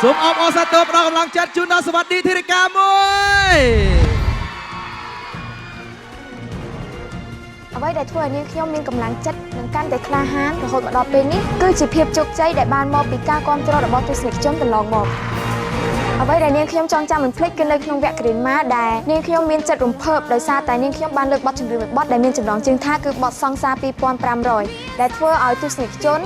សូមអបអរសាទរផ្ដល់កម្លាំងចិត្តជូនដល់សวัสดีធារិកាមួយអ្វីដែលធ្វើឲ្យនាងខ្ញុំមានកម្លាំងចិត្តនិងកាន់តែក្លាហានរហូតមកដល់ពេលនេះគឺជាភាពជោគជ័យដែលបានមកពីការគាំទ្ររបស់ទស្សនិកជនកន្លងមកអ្វីដែលនាងខ្ញុំចងចាំមិនភ្លេចគឺនៅក្នុងវគ្គក្រេនម៉ាដែលនាងខ្ញុំមានចិត្តរំភើបដោយសារតែនាងខ្ញុំបានលើកបទចម្រៀងមួយបទដែលមានចំណងជើងថាគឺបទសង្សារ2500ដែលធ្វើឲ្យទស្សនិកជន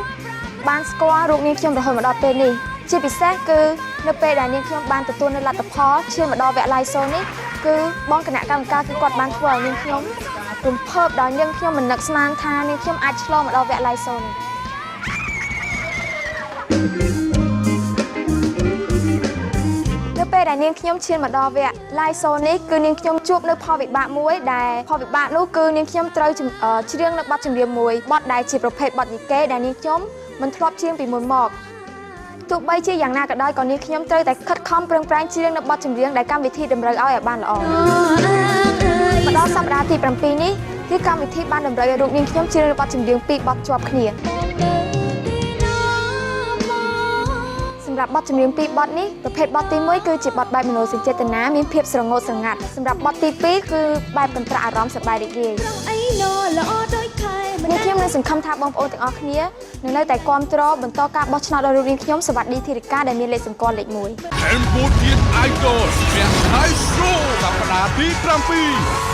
បានស្គាល់រូបនាងខ្ញុំរហូតមកដល់ពេលនេះជាពិសេសគឺនៅពេលដែលនាងខ្ញុំបានទទួលនៅលទ្ធផលឈានមកដល់វគ្គ live show នេះគឺបងគណៈកម្មការគឺគាត់បានធ្វើឲ្យនាងខ្ញុំរំភើបដល់នាងខ្ញុំមិននឹកស្មានថានាងខ្ញុំអាចឆ្លងមកដល់វគ្គ live show នេះនៅពេលដែលនាងខ្ញុំឈានមកដល់វគ្គ live show នេះគឺនាងខ្ញុំជួបនៅផលវិបាកមួយដែលផលវិបាកនោះគឺនាងខ្ញុំត្រូវច្រៀងនៅបទចម្រៀងមួយបទដែលជាប្រភេទបទយីកេដែលនាងខ្ញុំមិនធ្លាប់ច្រៀងពីមុនមកទោះបីជាយ៉ាងណាក៏ដោយក៏នាងខ្ញុំត្រូវតែខិតខំប្រឹងប្រែងច្រៀងនៅបទចម្រៀងដែលកម្មវិធីតម្រូវឲ្យបានល្អមកដល់សប្តាហ៍ទី7នេះគឺកម្មវិធីបានតម្រូវឲ្យរូបនាងខ្ញុំច្រៀងនៅបទចម្រៀង2បទជាប់គ្នាសម្រាប់បទចម្រៀង2បទនេះប្រភេទបទទី1គឺជាបទបែបមនោសញ្ចេតនាមានភាពស្រងូតស្រងាត់សម្រាប់បទទី2គឺបែបកន្ត្រាក់អារម្មណ៍សប្បាយរីករាយនាងខ្ញុំនឹងសង្ឃឹមថាបងប្អូនទាំងអស់គ្នានឹងនៅតែគាំទ្របន្តការបោះឆ្នោតដល់រូបនាងខ្ញុំសวัสดีធារិកាដែលមានលេខសម្គាល់លេខ1 Cambodia Idol ព្រះ Live Show សប្តាហ៍ទី7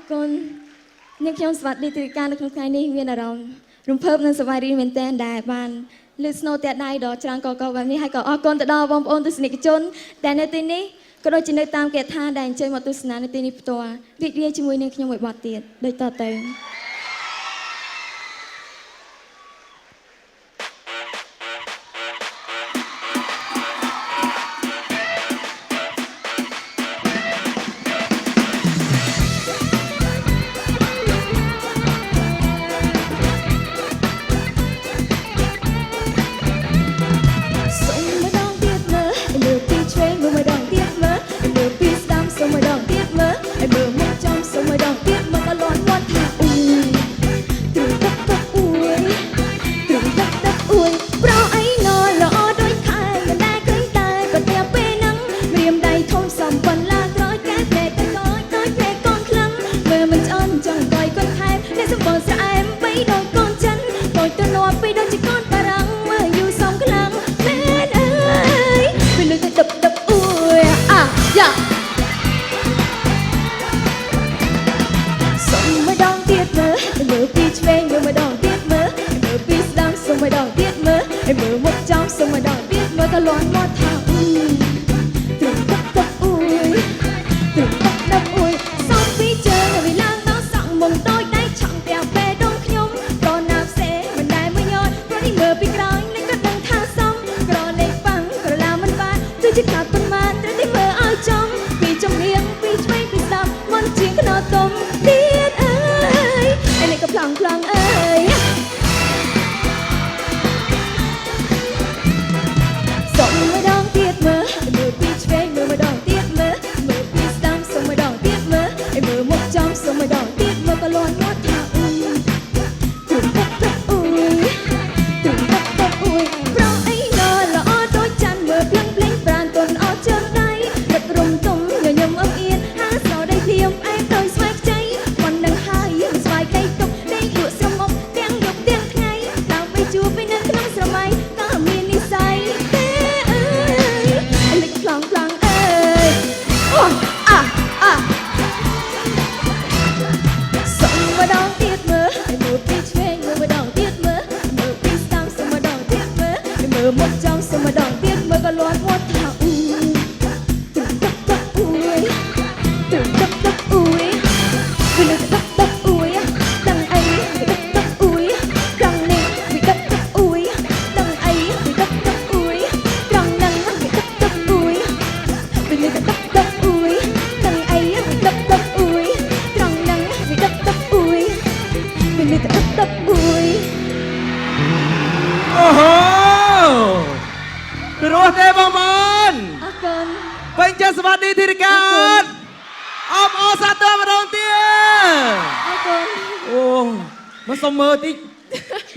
គុណនាងខ្ញុំស្វាគមន៍ទីការនៅក្នុងថ្ងៃនេះមានអារម្មណ៍រំភើបនិងសប្បាយរីកមែនទែនដែលបានលើកស្នូតែដៃដ៏ច្រើនកកបែបនេះហើយក៏អរគុណទៅដល់បងប្អូនទស្សនិកជនដែលនៅទីនេះក៏ដូចជានៅតាមគេថាដែលអញ្ជើញមកទស្សនានៅទីនេះផ្ទាល់រីករាយជាមួយនឹងខ្ញុំមួយបទទៀតដូចតទៅ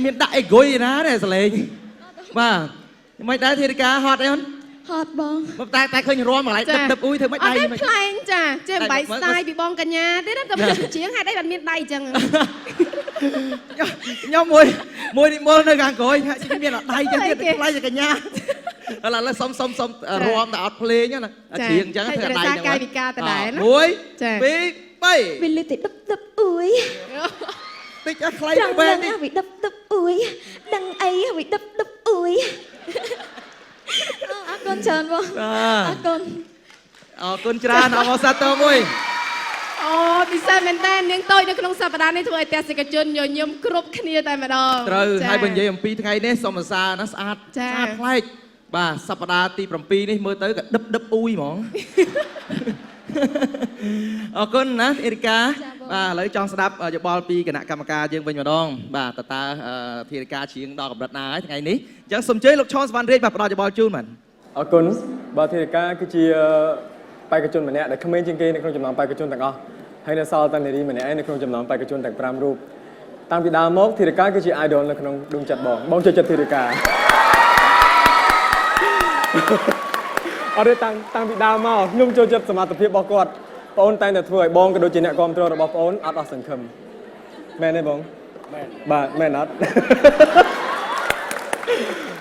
មានដាក់អីគុយណានេះសលេងបាទមិនដែរធារិកាហត់អីហត់បងតែឃើញរាំកន្លែងដឹបអ៊ុយធ្វើមិនដៃមិនខ្លែងចាចេះបាយស្ទាយពីបងកញ្ញាទេណាតែជាងហេតុអីបានមានដៃអញ្ចឹងខ្ញុំមួយនិមលនៅខាងក្រោយហាក់មានដៃចឹងទៀតខ្លាចកញ្ញាឥឡូវសុំរាំតែអត់ភ្លេងណាច្រៀងអញ្ចឹងធ្វើដៃហ្នឹងកាយវិការដដែលណា1 2 3វាលឺតែដឹបអ៊ុយតិចខ្លាំងបែបនេះវិដឹបអ៊ុយដឹងអីវិដឹបអ៊ុយអរគុណច្រើនបងអរគុណច្រើនអបសាទរមួយអូពិសេសមែនតើនាងតូចនៅក្នុងសប្តាហ៍នេះធ្វើឲ្យទស្សនិកជនញញឹមគ្រប់គ្នាតែម្ដងត្រូវហើយបើនិយាយអំពីថ្ងៃនេះសូមសរសើរណាស្អាតប្លែកបាទសប្តាហ៍ទី7នេះមើលទៅក៏ដឹបអ៊ុយហ្មងអរគុណណាអេរីកាបាទឥឡូវចង់ស្ដាប់យោបល់ពីគណៈកម្មការយើងវិញម្ដងបាទតើធារិកាច្រៀងដល់កម្រិតណាហើយថ្ងៃនេះអញ្ចឹងសូមអញ្ជើញលោកឈុនសវណ្ណរាជបាទផ្ដល់យោបល់ជូនបាទអរគុណបាទធារិកាគឺជាបេក្ខជនម្នាក់ដែលក្មេងជាងគេនៅក្នុងចំណោមបេក្ខជនទាំងអស់ហើយនៅសល់តែនារីម្នាក់ឯងនៅក្នុងចំណោមបេក្ខជនទាំង5រូបតាំងពីដើមមកធារិកាគឺជា idol នៅក្នុងដួងចិត្តបងចូលចិត្តធារិកាអត់ទេតាំងពីដើមមកខ្ញុំចូលចិត្តសមត្ថភាពរបស់គាត់បងអូនតែងតែធ្វើឲ្យបងក៏ដូចជាអ្នកគ្រប់គ្រងរបស់បងអូនអត់អស់សង្ឃឹមមែនទេបងមែនបាទមែនអត់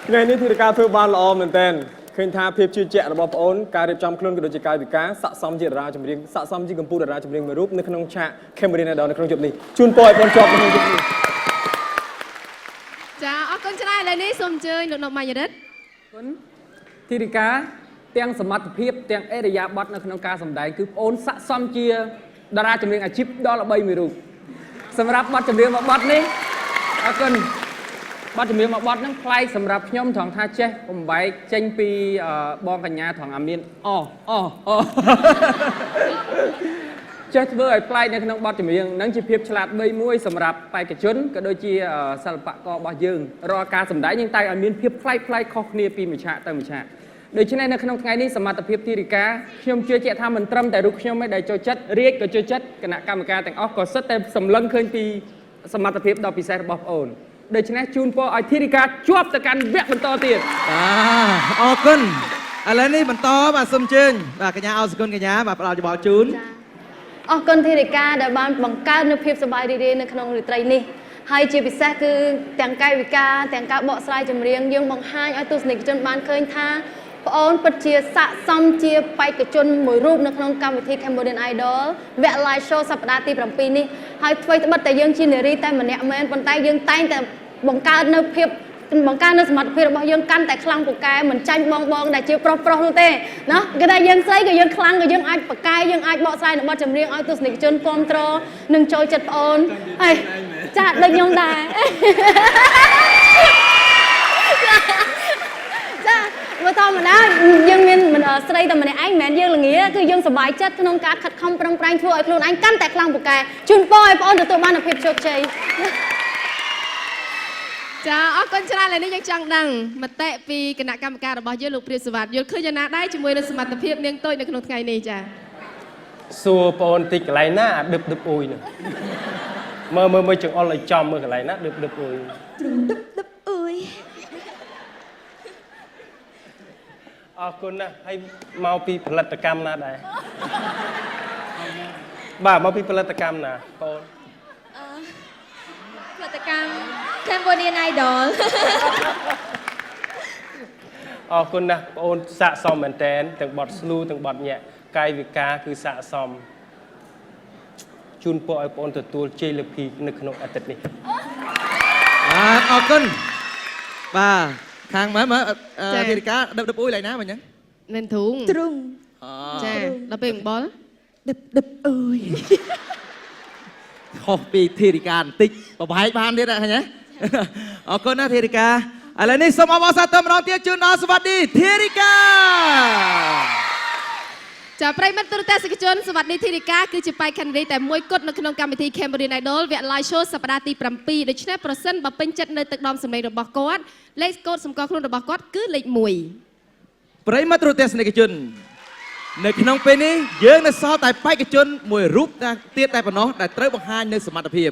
ថ្ងៃនេះធារិកាធ្វើបានល្អមែនតើ ឃើញថាភាពជឿជាក់របស់បងអូនការរៀបចំខ្លួនក៏ដូចជាកាយវិការស័ក្តិសមជាតារាចម្រៀងស័ក្តិសមជាកម្ពុជាតារាចម្រៀងមួយរូបនៅក្នុងឆាក Cambodia Idol នៅក្នុងជប់នេះជូនពរឲ្យបងជាប់ក្នុងជប់នេះ ចាអរគុណច្រើនឥឡូវនេះសូមអញ្ជើញលោកនុកម៉ាញ់រិទ្ធ គុណធីរិកាទាំងសមត្ថភាពទាំងអេរយាប័តនៅក្នុងការសម្ដែងគឺបងអូនស័ក្តិសមជាតារាចម្រៀងអាជីពដ៏ល្បីមួយរូបសម្រាប់បទចម្រៀងមួយបទនេះអរគុណបទចម្រៀងមួយបទហ្នឹងប្លែកសម្រាប់ខ្ញុំត្រង់ថាចេះបំបែកចេញពីបងកញ្ញាត្រង់អាមានចេះធ្វើឲ្យប្លែកនៅក្នុងបទចម្រៀងហ្នឹងជាភាពឆ្លាតវៃមួយសម្រាប់បេក្ខជនក៏ដូចជាសិល្បកររបស់យើងរាល់ការសម្ដែងយើងតែឲ្យមានភាពប្លែកខុសគ្នាពីមួយឆាកទៅមួយឆាកដូច្នេះនៅក្នុងថ្ងៃនេះសមត្ថភាពធីរិកាខ្ញុំជឿជាក់ថាមិនត្រឹមតែរូបខ្ញុំទេដែលចូលចិត្តរាជក៏ចូលចិត្តគណៈកម្មការទាំងអស់ក៏សិតតែសម្លឹងឃើញពីសមត្ថភាពដ៏ពិសេសរបស់បងអូនដូច្នេះជូនពរឲ្យធីរិកាជាប់ទៅកាន់វគ្គបន្តទៀត អរគុណឥឡូវនេះបន្តបាទសូមអញ្ជើញបាទកញ្ញាអោសគុណកញ្ញាបាទផ្ដល់យោបល់ជូន អរគុណធីរិកាដែលបានបង្កើតនូវភាពសប្បាយរីករាយនៅក្នុងរាត្រីនេះហើយជាពិសេសគឺទាំងកាយវិការទាំងការបកស្រាយចម្រៀងយើងបង្ហាញឲ្យទស្សនិកជនបានឃើញថាបងអូនពិតជាស័ក្តិសមជាបេក្ខជនមួយរូបនៅក្នុងកម្មវិធី Cambodian Idol វគ្គ Live Show សប្តាហ៍ទី 7 នេះហើយអ្វីត្បិតតែយើងជានារីតែម្នាក់មែនប៉ុន្តែយើងតែងតែបង្កើតនៅភាពបង្កើននៅសមត្ថភាពរបស់យើងកាន់តែខ្លាំងពូកែមិនចាញ់បងដែលជាប្រុសនោះទេណាគេថាយើងស្រីក៏យើងខ្លាំងក៏យើងអាចបកកាយយើងអាចបកស្រាយនៅបទចម្រៀងឲ្យទស្សនិកជនគាំទ្រនិងចូលចិត្តបងអូនហើយចាស់ដូចខ្ញុំដែរចាបើធម្មតាយើងមានស្រីតែម្នាក់ឯងមិនមែនយើងល្ងាគឺយើងសប្បាយចិត្តក្នុងការខិតខំប្រឹងប្រែងធ្វើឲ្យខ្លួនឯងកាន់តែខ្លាំងពូកែជូនពរឲ្យបងអូនទទួលបានភាពជោគជ័យ ចាអរគុណច្រើនឥឡូវនេះយើងចង់ដឹងមតិពីគណៈកម្មការរបស់យើងលោកព្រាបសវត្ថយល់ឃើញយ៉ាងណាដែរជាមួយនឹងសមត្ថភាពនាងតូចនៅក្នុងថ្ងៃនេះចា សួរបងអូនតិចកន្លែងណាអាដឹបអ៊ុយនោះមើលចង្អុលឲ្យចំមើលកន្លែងណាដឹបអ៊ុយអរគុណណាស់ហើយមកពីផលិតកម្មណាដែរបាទមកពីផលិតកម្មណាបងអូន ផលិតកម្ម Cambodian Idol អរគុណណាស់បងអូនស័ក្តិសមមែនតើទាំងបទស្លូទាំងបទញាក់កាយវិការគឺស័ក្តិសមជូនពរឲ្យបងអូនទទួលជ័យលាភីនៅក្នុងអាទិត្យនេះ បាទអរគុណបាទខាងមើលធីរិកាដឹបអ៊ុយឡើយណាមិញហ្នឹង មិនទ្រូងចាដល់ពេលអំបល់ ដឹបអ៊ុយខុសពីធីរិកាបន្តិចប្រហែលបានទៀតណាឃើញទេអរគុណណាធីរិកាឥឡូវនេះសូមអបអរសាទរម្ដងទៀតជូនដល់សវត្ថីធីរិកា ចាប្រិយមិត្តទូរទស្សនិកជនសវត្ថីធីរិកាគឺជាបេក្ខនារីតែមួយគត់នៅក្នុងកម្មវិធី Cambodian Idol វគ្គ Live Show សប្តាហ៍ទី 7 ដូច្នេះប្រសិនបើពេញចិត្តនៅទឹកដមសម្លេងរបស់គាត់លេខកូដសម្គាល់ខ្លួនរបស់គាត់គឺលេខ 1 ប្រិយមិត្តទូរទស្សនិកជននៅក្នុងពេលនេះយើងនៅសល់តែបេក្ខជនមួយរូបទៀតតែប៉ុណ្ណោះដែលត្រូវបង្ហាញនៅសមត្ថភាព